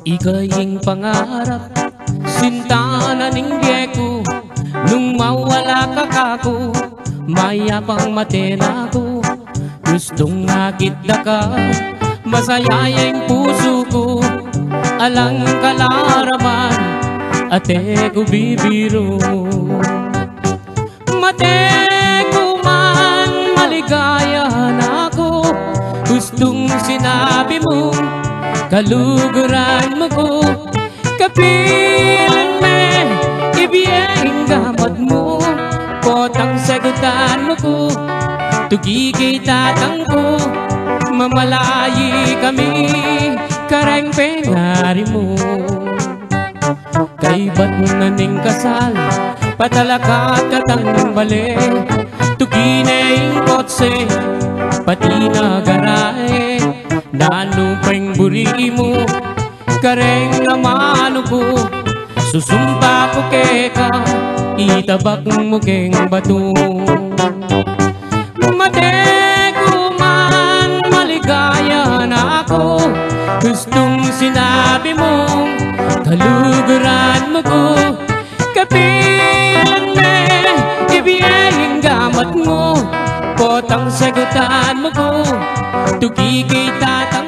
Ika'y pangarap, sinta na ningge ko. Nung mawala ka kako, mayapang matena ko. Gustong nakita ka, masaya yung puso ko. Alang kalaraman, ate ko bibiro. Mate ko man, maligaya na ako. Gustong sinabi mo, kaluguran mo ko. Kapilan me, ibiyeng gamot mo. Potang sagutan mo ko, tugigay tatang ko. Mamalayi kami, kareng pengari mo. Kay ba't naning kasal, patalakat katang bale. Tuginay kotse, pati na garay. Nanupeng buri mo, kareng namano ko. Susumpa ko keka, itabak mo keng bato. Mate ko man, maligaya na ako. Gustong sinabi mo, kaluguran mo ko. Kapilan me, ibiyeng gamot mo. Potang sagutan mo ko, tugigay tatang